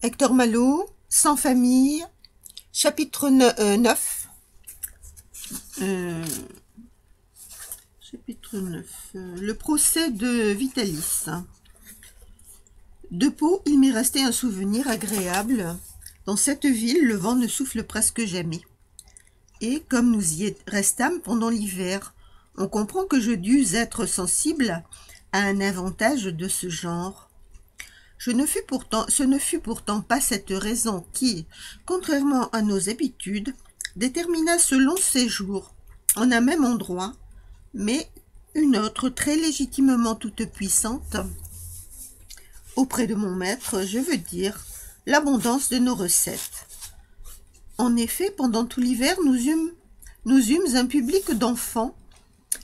Hector Malot, Sans famille, chapitre 9. Chapitre 9. Le procès de Vitalis. De Pau, il m'est resté un souvenir agréable. Dans cette ville, le vent ne souffle presque jamais. Et comme nous y restâmes pendant l'hiver, on comprend que je dus être sensible à un avantage de ce genre. Ce ne fut pourtant pas cette raison qui, contrairement à nos habitudes, détermina ce long séjour en un même endroit, mais une autre très légitimement toute puissante, auprès de mon maître, je veux dire, l'abondance de nos recettes. En effet, pendant tout l'hiver, nous eûmes un public d'enfants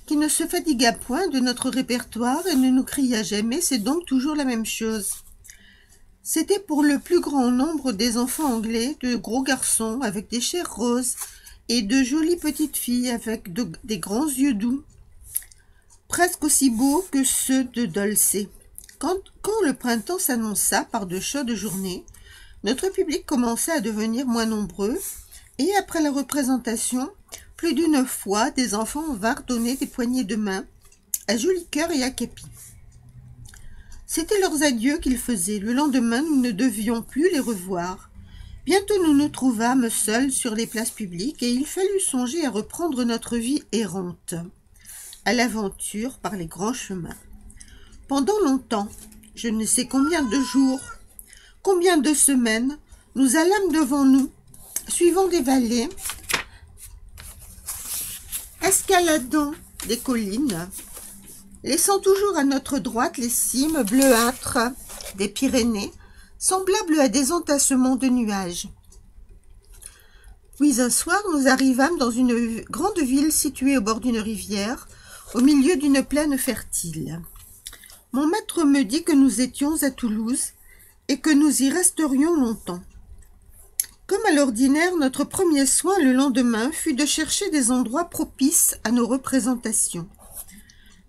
qui ne se fatigua point de notre répertoire et ne nous cria jamais « c'est donc toujours la même chose ». C'était pour le plus grand nombre des enfants anglais, de gros garçons avec des chairs roses et de jolies petites filles avec des grands yeux doux, presque aussi beaux que ceux de Dulce. Quand le printemps s'annonça par de chaudes journées, notre public commença à devenir moins nombreux et après la représentation, plus d'une fois, des enfants vinrent donner des poignées de main à Joli Cœur et à Képi. C'étaient leurs adieux qu'ils faisaient. Le lendemain, nous ne devions plus les revoir. Bientôt, nous nous trouvâmes seuls sur les places publiques et il fallut songer à reprendre notre vie errante, à l'aventure par les grands chemins. Pendant longtemps, je ne sais combien de jours, combien de semaines, nous allâmes devant nous, suivant des vallées, escaladant des collines, laissant toujours à notre droite les cimes bleuâtres des Pyrénées, semblables à des entassements de nuages. Puis un soir, nous arrivâmes dans une grande ville située au bord d'une rivière, au milieu d'une plaine fertile. Mon maître me dit que nous étions à Toulouse et que nous y resterions longtemps. Comme à l'ordinaire, notre premier soin le lendemain fut de chercher des endroits propices à nos représentations.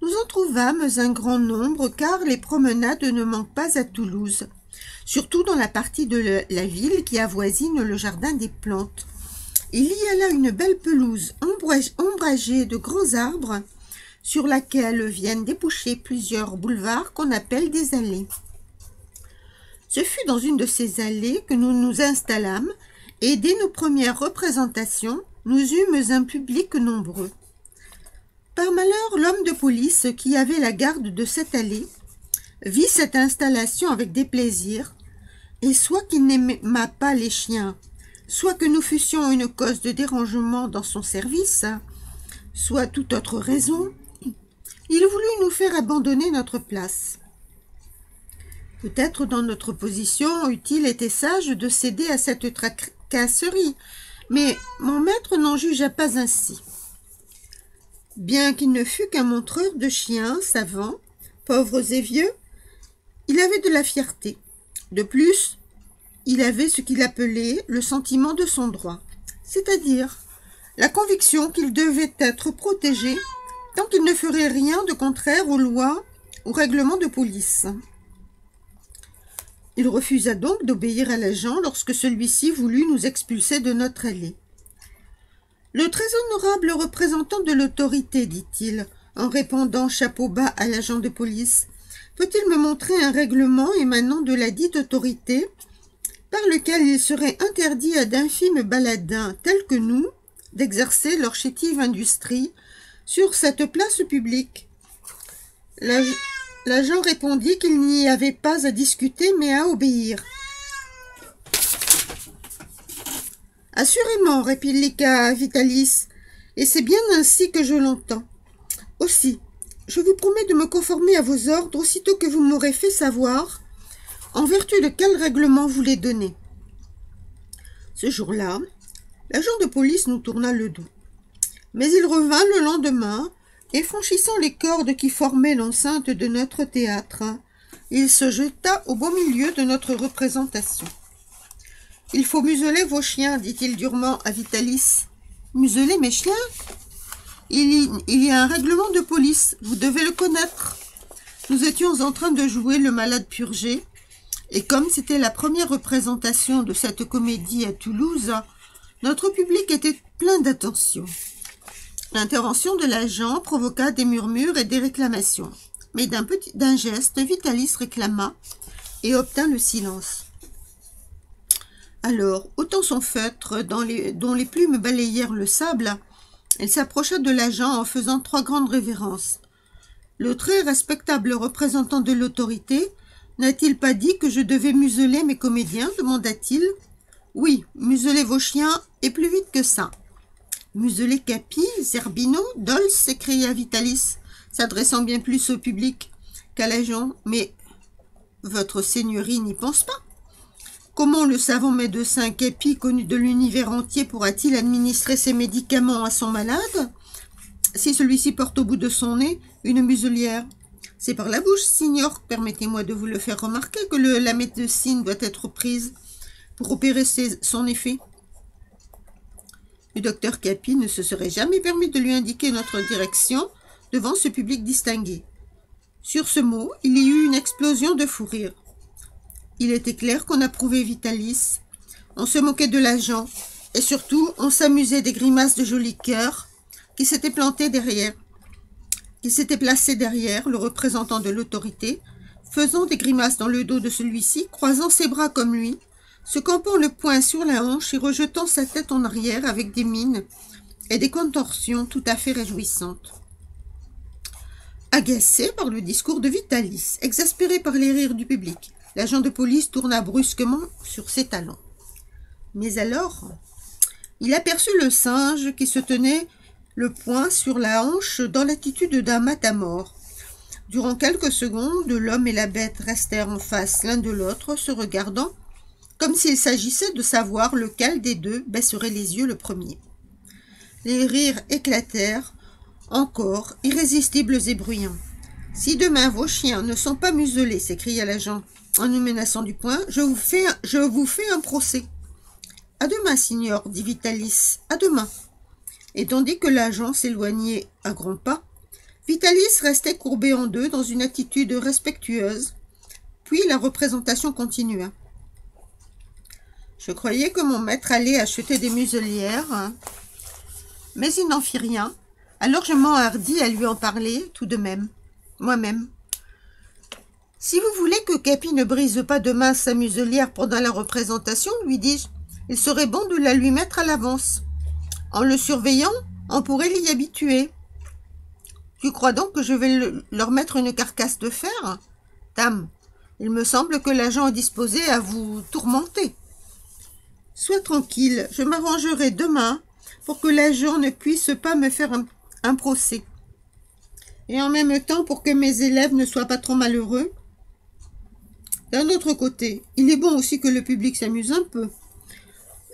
Nous en trouvâmes un grand nombre car les promenades ne manquent pas à Toulouse, surtout dans la partie de la ville qui avoisine le jardin des plantes. Il y a là une belle pelouse ombragée de grands arbres sur laquelle viennent déboucher plusieurs boulevards qu'on appelle des allées. Ce fut dans une de ces allées que nous nous installâmes et dès nos premières représentations, nous eûmes un public nombreux. Par malheur, l'homme de police qui avait la garde de cette allée vit cette installation avec déplaisir, et soit qu'il n'aimât pas les chiens, soit que nous fussions une cause de dérangement dans son service, soit toute autre raison, il voulut nous faire abandonner notre place. Peut-être dans notre position eût-il été sage de céder à cette tracasserie, mais mon maître n'en jugea pas ainsi. Bien qu'il ne fût qu'un montreur de chiens savants, pauvres et vieux, il avait de la fierté. De plus, il avait ce qu'il appelait le sentiment de son droit, c'est-à-dire la conviction qu'il devait être protégé tant qu'il ne ferait rien de contraire aux lois ou règlements de police. Il refusa donc d'obéir à l'agent lorsque celui-ci voulut nous expulser de notre allée. « Le très honorable représentant de l'autorité, dit-il, en répondant chapeau bas à l'agent de police, peut-il me montrer un règlement émanant de la dite autorité, par lequel il serait interdit à d'infimes baladins tels que nous d'exercer leur chétive industrie sur cette place publique ?» L'agent répondit qu'il n'y avait pas à discuter mais à obéir. « Assurément, répliqua Vitalis, et c'est bien ainsi que je l'entends. Aussi, je vous promets de me conformer à vos ordres aussitôt que vous m'aurez fait savoir en vertu de quel règlement vous les donnez. » Ce jour-là, l'agent de police nous tourna le dos. Mais il revint le lendemain, et franchissant les cordes qui formaient l'enceinte de notre théâtre, il se jeta au beau milieu de notre représentation. « Il faut museler vos chiens, dit-il durement à Vitalis. »« Museler mes chiens ? Il y a un règlement de police, vous devez le connaître. » Nous étions en train de jouer le malade purgé, Et comme c'était la première représentation de cette comédie à Toulouse, notre public était plein d'attention. L'intervention de l'agent provoqua des murmures et des réclamations. Mais d'un geste, Vitalis réclama et obtint le silence. Alors, ôtant son feutre dont les plumes balayèrent le sable, elle s'approcha de l'agent en faisant 3 grandes révérences. « Le très respectable représentant de l'autorité n'a-t-il pas dit que je devais museler mes comédiens ?» demanda-t-il. « Oui, museler vos chiens et plus vite que ça. »« Museler Capi, Zerbino, Dolce » s'écria Vitalis, s'adressant bien plus au public qu'à l'agent. « Mais votre seigneurie n'y pense pas. Comment le savant médecin Capi, connu de l'univers entier, pourra-t-il administrer ses médicaments à son malade si celui-ci porte au bout de son nez une muselière? C'est par la bouche, signor, permettez-moi de vous le faire remarquer, que la médecine doit être prise pour opérer son effet. » Le docteur Capi ne se serait jamais permis de lui indiquer notre direction devant ce public distingué. Sur ce mot, il y eut une explosion de fou rire. Il était clair qu'on approuvait Vitalis, on se moquait de l'agent, et surtout, on s'amusait des grimaces de joli cœur qui s'étaient placé derrière le représentant de l'autorité, faisant des grimaces dans le dos de celui-ci, croisant ses bras comme lui, se campant le poing sur la hanche et rejetant sa tête en arrière avec des mines et des contorsions tout à fait réjouissantes. Agacé par le discours de Vitalis, exaspéré par les rires du public, l'agent de police tourna brusquement sur ses talons. Mais alors, il aperçut le singe qui se tenait le poing sur la hanche dans l'attitude d'un matamor. Durant quelques secondes, l'homme et la bête restèrent en face l'un de l'autre, se regardant, comme s'il s'agissait de savoir lequel des deux baisserait les yeux le premier. Les rires éclatèrent, encore irrésistibles et bruyants. « Si demain vos chiens ne sont pas muselés, s'écria l'agent, en nous menaçant du poing, je vous fais un procès. »« À demain, signor, dit Vitalis, à demain. » Et tandis que l'agent s'éloignait à grands pas, Vitalis restait courbé en deux dans une attitude respectueuse. Puis la représentation continua. Je croyais que mon maître allait acheter des muselières, mais il n'en fit rien. Alors je m'enhardis à lui en parler tout de même, moi-même. Si vous voulez que Capi ne brise pas demain sa muselière pendant la représentation, lui dis-je, il serait bon de la lui mettre à l'avance. En le surveillant, on pourrait l'y habituer. Tu crois donc que je vais leur mettre une carcasse de fer? Dame, il me semble que l'agent est disposé à vous tourmenter. Sois tranquille, je m'arrangerai demain pour que l'agent ne puisse pas me faire un procès. Et en même temps pour que mes élèves ne soient pas trop malheureux. D'un autre côté, il est bon aussi que le public s'amuse un peu.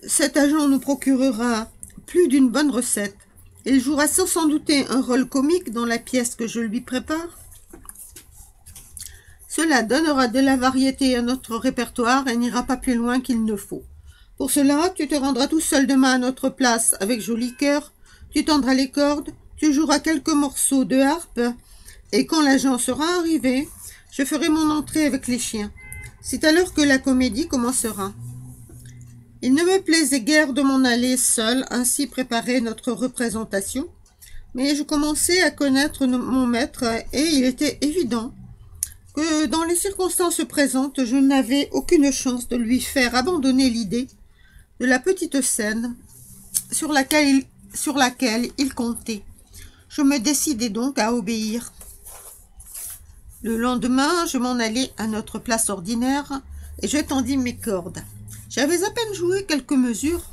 Cet agent nous procurera plus d'une bonne recette. Il jouera sans douter un rôle comique dans la pièce que je lui prépare. Cela donnera de la variété à notre répertoire et n'ira pas plus loin qu'il ne faut. Pour cela, tu te rendras tout seul demain à notre place avec joli cœur, tu tendras les cordes, tu joueras quelques morceaux de harpe, et quand l'agent sera arrivé, je ferai mon entrée avec les chiens. C'est alors que la comédie commencera. Il ne me plaisait guère de m'en aller seul, ainsi préparer notre représentation, mais je commençais à connaître mon maître, et il était évident que dans les circonstances présentes, je n'avais aucune chance de lui faire abandonner l'idée de la petite scène sur laquelle il comptait. Je me décidai donc à obéir. Le lendemain, je m'en allai à notre place ordinaire et je tendis mes cordes. J'avais à peine joué quelques mesures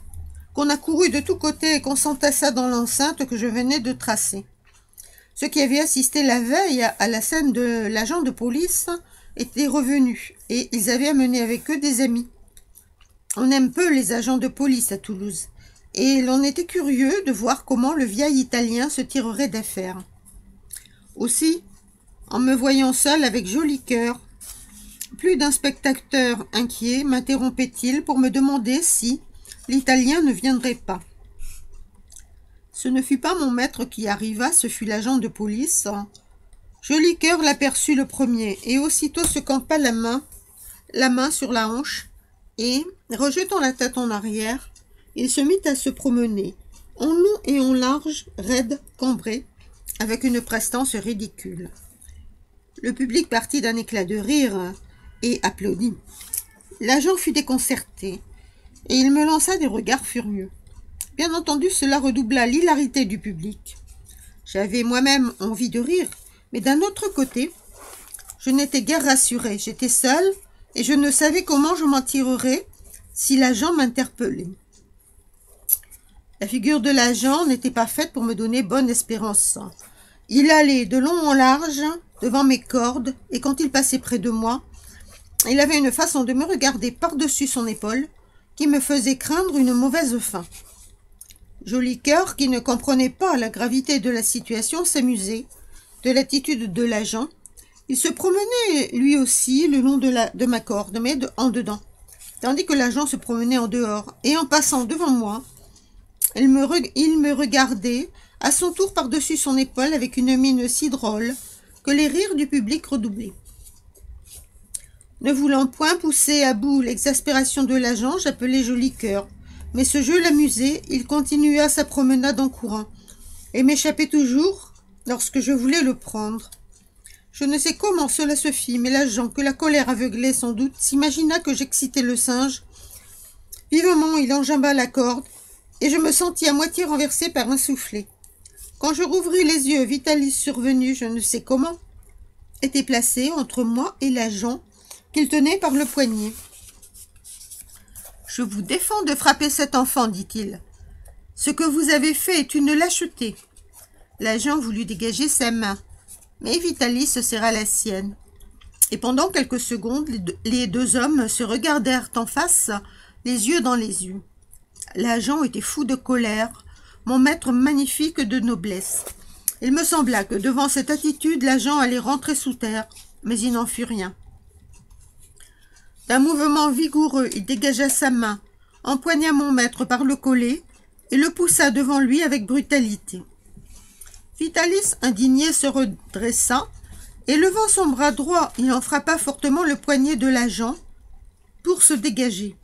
qu'on accourut de tous côtés et qu'on s'entassa dans l'enceinte que je venais de tracer. Ceux qui avaient assisté la veille à la scène de l'agent de police étaient revenus et ils avaient amené avec eux des amis. On aime peu les agents de police à Toulouse et l'on était curieux de voir comment le vieil Italien se tirerait d'affaire. Aussi, en me voyant seul avec joli cœur, plus d'un spectateur inquiet m'interrompait-il pour me demander si l'Italien ne viendrait pas. Ce ne fut pas mon maître qui arriva, ce fut l'agent de police. Joli cœur l'aperçut le premier et aussitôt se campa la main la main sur la hanche et, rejetant la tête en arrière, il se mit à se promener, en long et en large, raide, cambré, avec une prestance ridicule. Le public partit d'un éclat de rire et applaudit. L'agent fut déconcerté, et il me lança des regards furieux. Bien entendu, cela redoubla l'hilarité du public. J'avais moi-même envie de rire, mais d'un autre côté, je n'étais guère rassurée. J'étais seule, et je ne savais comment je m'en tirerais si l'agent m'interpellait. La figure de l'agent n'était pas faite pour me donner bonne espérance. Il allait de long en large devant mes cordes, et quand il passait près de moi, il avait une façon de me regarder par-dessus son épaule qui me faisait craindre une mauvaise fin. Joli cœur, qui ne comprenait pas la gravité de la situation, s'amusait de l'attitude de l'agent. Il se promenait lui aussi le long de ma corde, mais en dedans, tandis que l'agent se promenait en dehors, et en passant devant moi, il me regardait à son tour par-dessus son épaule avec une mine si drôle que les rires du public redoublaient. Ne voulant point pousser à bout l'exaspération de l'agent, j'appelai Joli cœur. Mais ce jeu l'amusait, il continua sa promenade en courant, et m'échappait toujours lorsque je voulais le prendre. Je ne sais comment cela se fit, mais l'agent, que la colère aveuglait sans doute, s'imagina que j'excitais le singe. Vivement, il enjamba la corde, et je me sentis à moitié renversée par un soufflet. Quand je rouvris les yeux, Vitalis survenu, je ne sais comment, était placé entre moi et l'agent, qu'il tenait par le poignet. « Je vous défends de frapper cet enfant, dit-il. Ce que vous avez fait est une lâcheté. » L'agent voulut dégager sa main, mais Vitalis se serra la sienne. Et pendant quelques secondes, les deux hommes se regardèrent en face, les yeux dans les yeux. L'agent était fou de colère, mon maître magnifique de noblesse. Il me sembla que devant cette attitude, l'agent allait rentrer sous terre, mais il n'en fut rien. D'un mouvement vigoureux, il dégagea sa main, empoigna mon maître par le collet et le poussa devant lui avec brutalité. Vitalis, indigné, se redressa et, levant son bras droit, il en frappa fortement le poignet de l'agent pour se dégager.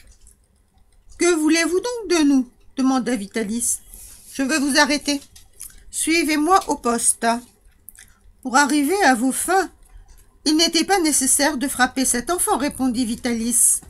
« Que voulez-vous donc de nous ?» demanda Vitalis. « Je veux vous arrêter. Suivez-moi au poste. » Pour arriver à vos fins, il n'était pas nécessaire de frapper cet enfant, répondit Vitalis.